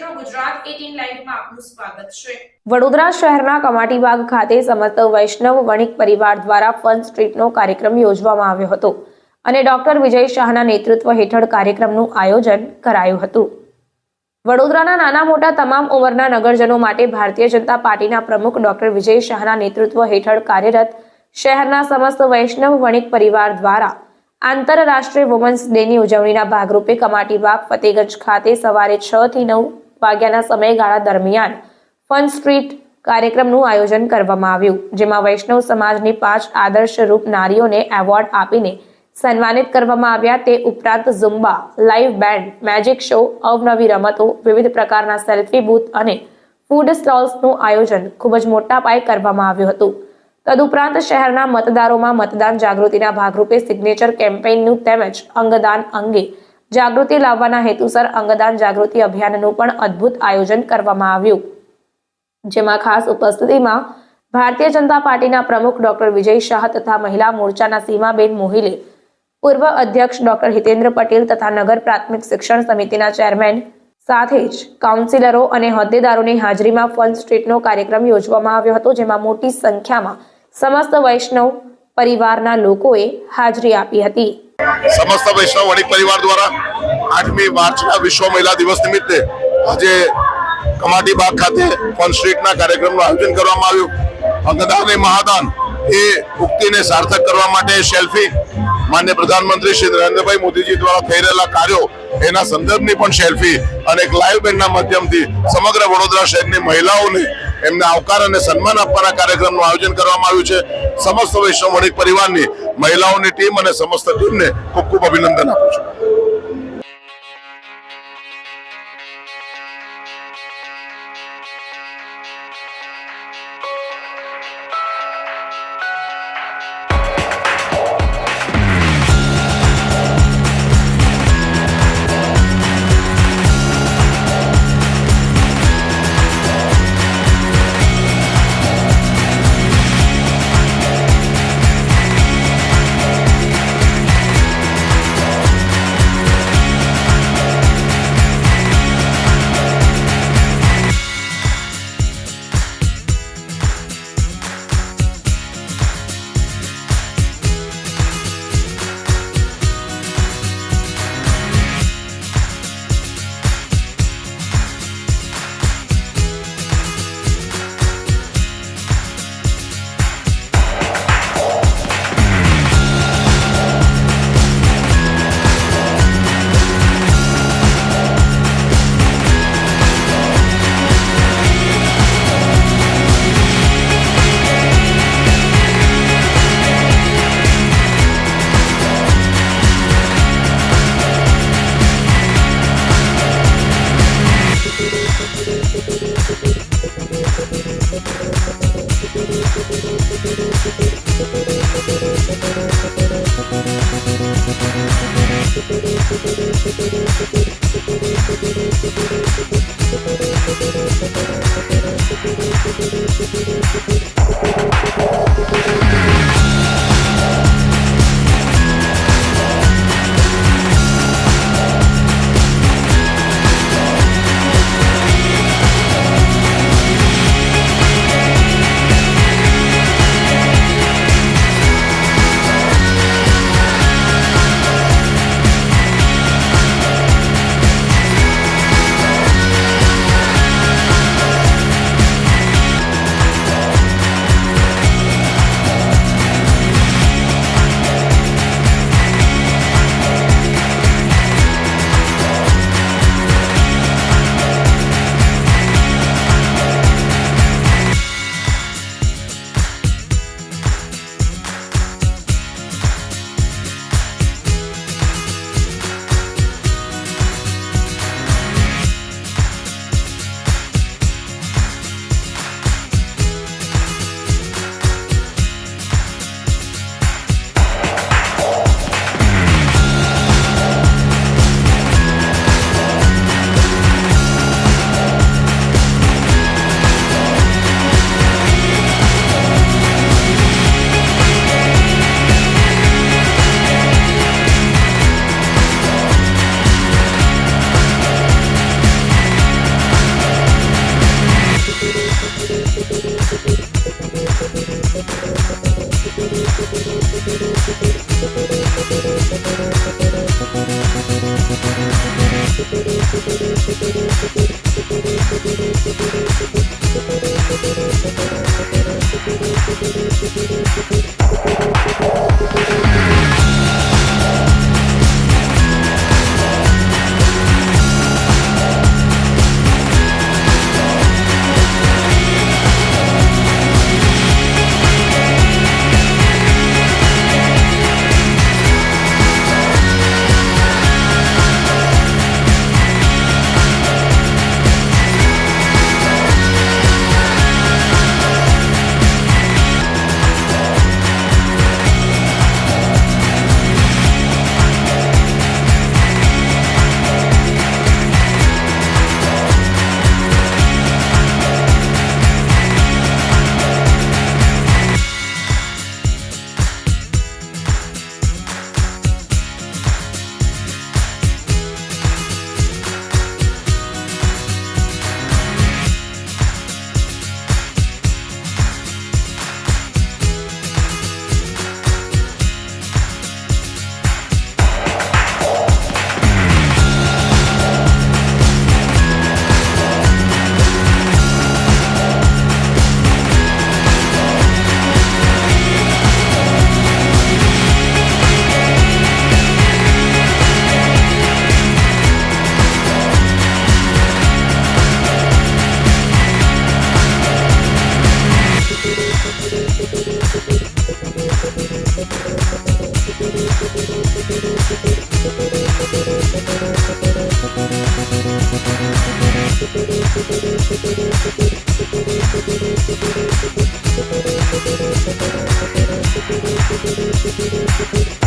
નમસ્કાર, ગુજરાત 18 લાઈવમાં આપનું સ્વાગત છે। વડોદરા શહેરના કમાટીબાગ ખાતે સમસ્ત વૈષ્ણવ વણિક પરિવાર દ્વારા ફન સ્ટ્રીટનો કાર્યક્રમ યોજવામાં આવ્યો હતો અને ડોક્ટર વિજય શાહના નેતૃત્વ હેઠળ કાર્યક્રમનું આયોજન કરાયું હતું। વડોદરાના નાના મોટા તમામ ઉંમરના નગરજનો માટે ભારતીય જનતા પાર્ટીના પ્રમુખ ડોક્ટર વિજય શાહના નેતૃત્વ હેઠળ કાર્યરત શહેરના સમસ્ત વૈષ્ણવ વણિક પરિવાર દ્વારા આંતરરાષ્ટ્રીય વુમન્સ ડેની ઉજવણીના ભાગરૂપે કમાટીબાગ ફતેગંજ ખાતે સવારે 6 થી 9 વાગ્યાના સમયગાળા દરમિયાન ફન સ્ટ્રીટ કાર્યક્રમનું આયોજન કરવામાં આવ્યું, જેમાં વૈષ્ણવ સમાજની 5 આદર્શરૂપ નારીઓને એવોર્ડ આપીને સન્માનિત કરવામાં આવ્યા। તે ઉપરાંત ઝુમ્બા, લાઇવ બેન્ડ, મેજિક શો, અવનવી રમતો, વિવિધ પ્રકારના સેલ્ફી બૂથ અને ફૂડ સ્ટોલ્સનું આયોજન ખૂબ જ મોટા પાયે કરવામાં આવ્યું હતું। તદુપરાંત શહેરના મતદારોમાં મતદાન જાગૃતિના ભાગરૂપે સિગ્નેચર કેમ્પેઇનનું તેમજ અંગદાન અંગે જાગૃતિ લાવવાના હેતુસર અંગદાન જાગૃતિ અભિયાનનું પણ અદ્ભુત આયોજન કરવામાં આવ્યું, જેમાં ખાસ ઉપસ્થિતિમાં ભારતીય જનતા પાર્ટીના પ્રમુખ ડોક્ટર વિજય શાહ તથા મહિલા મોરચાના સીમાબેન મોહિલે, પૂર્વ અધ્યક્ષ ડોક્ટર હિતેન્દ્ર પટેલ તથા નગર પ્રાથમિક શિક્ષણ સમિતિના ચેરમેન સાથે જ કાઉન્સિલરો અને હોદ્દેદારોની હાજરીમાં ફન સ્ટ્રીટનો કાર્યક્રમ યોજવામાં આવ્યો હતો, જેમાં મોટી સંખ્યામાં સમસ્ત વૈષ્ણવ પરિવારના લોકોએ હાજરી આપી હતી। સમસ્ત વૈષ્ણવ વણિક પરિવાર દ્વારા 8મી માર્ચના વિશ્વ મહિલા દિવસ નિમિત્તે આજે કમાટીબાગ ખાતે ફન સ્ટ્રીટના કાર્યક્રમનું આયોજન કરવામાં આવ્યું। અંગદાન એ મહાદાન એ ઉક્તિને સાર્થક કરવા માટે સેલ્ફી માન્ય પ્રધાનમંત્રી શ્રી નરેન્દ્રભાઈ મોદીજી દ્વારા થઈ રહેલા કાર્યો એના સંદર્ભની પણ સેલ્ફી અને એક લાઈવ બેન્ડના માધ્યમથી સમગ્ર વડોદરા શહેરની મહિલાઓને એમને આવકાર અને સન્માન આપવાના કાર્યક્રમનું આયોજન કરવામાં આવ્યું છે। સમસ્ત વૈષ્ણવ વણિક પરિવારની મહિલાઓની ટીમ અને સમસ્ત ટીમને ખૂબ ખૂબ અભિનંદન આપું છું। Thank you.